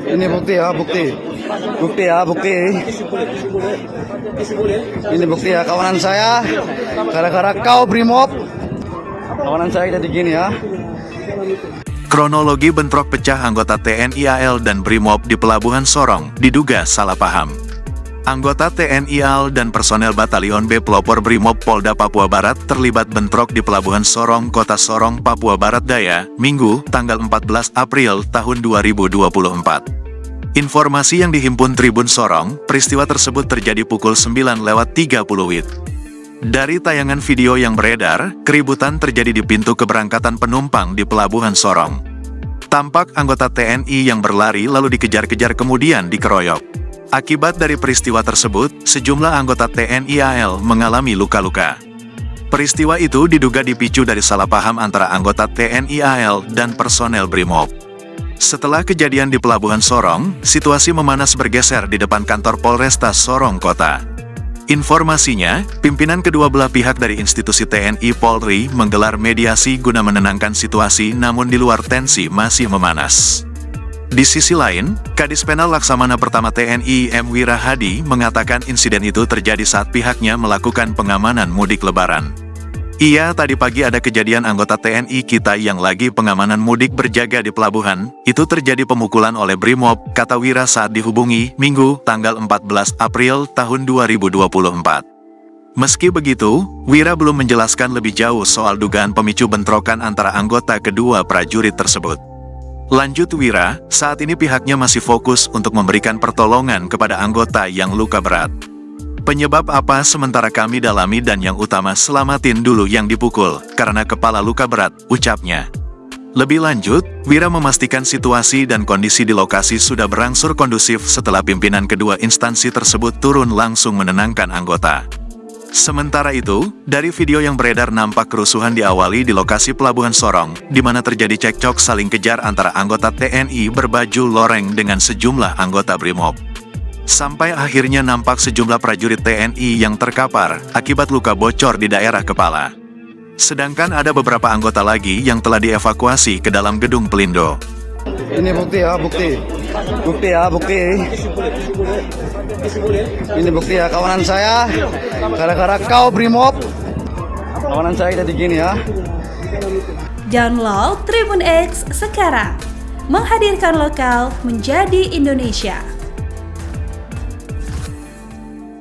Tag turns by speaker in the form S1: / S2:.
S1: Ini bukti ya, bukti. Bukti ya, bukti. Ini bukti ya, kawanan saya. Gara-gara kau Brimob, kawanan saya jadi gini ya.
S2: Kronologi bentrok pecah anggota TNI AL dan Brimob di Pelabuhan Sorong diduga salah paham. Anggota TNI AL dan personel Batalion B Pelopor Brimob Polda Papua Barat terlibat bentrok di Pelabuhan Sorong, Kota Sorong, Papua Barat Daya, Minggu, tanggal 14 April tahun 2024. Informasi yang dihimpun Tribun Sorong, peristiwa tersebut terjadi pukul 9:30 WIB. Dari tayangan video yang beredar, keributan terjadi di pintu keberangkatan penumpang di Pelabuhan Sorong. Tampak anggota TNI yang berlari lalu dikejar-kejar kemudian dikeroyok. Akibat dari peristiwa tersebut, sejumlah anggota TNI AL mengalami luka-luka. Peristiwa itu diduga dipicu dari salah paham antara anggota TNI AL dan personel Brimob. Setelah kejadian di Pelabuhan Sorong, situasi memanas bergeser di depan kantor Polresta Sorong Kota. Informasinya, pimpinan kedua belah pihak dari institusi TNI Polri menggelar mediasi guna menenangkan situasi, namun di luar tensi masih memanas. Di sisi lain, Kadis Penal Laksamana Pertama TNI M. Wira Hadi mengatakan insiden itu terjadi saat pihaknya melakukan pengamanan mudik lebaran. Iya, tadi pagi ada kejadian anggota TNI kita yang lagi pengamanan mudik berjaga di pelabuhan, itu terjadi pemukulan oleh Brimob, kata Wira saat dihubungi, Minggu, tanggal 14 April tahun 2024. Meski begitu, Wira belum menjelaskan lebih jauh soal dugaan pemicu bentrokan antara anggota kedua prajurit tersebut. Lanjut Wira, saat ini pihaknya masih fokus untuk memberikan pertolongan kepada anggota yang luka berat. Penyebab apa sementara kami dalami dan yang utama selamatin dulu yang dipukul, karena kepala luka berat, ucapnya. Lebih lanjut, Wira memastikan situasi dan kondisi di lokasi sudah berangsur kondusif setelah pimpinan kedua instansi tersebut turun langsung menenangkan anggota. Sementara itu, dari video yang beredar nampak kerusuhan diawali di lokasi Pelabuhan Sorong, di mana terjadi cekcok saling kejar antara anggota TNI berbaju loreng dengan sejumlah anggota Brimob. Sampai akhirnya nampak sejumlah prajurit TNI yang terkapar akibat luka bocor di daerah kepala. Sedangkan ada beberapa anggota lagi yang telah dievakuasi ke dalam gedung Pelindo.
S1: Ini bukti ya, bukti. Bukti ya, bukti. Ini bukti ya, kawanan saya. Gara-gara kau Brimob, kawanan saya jadi gini ya.
S3: Download Tribun X sekarang. Menghadirkan lokal menjadi Indonesia.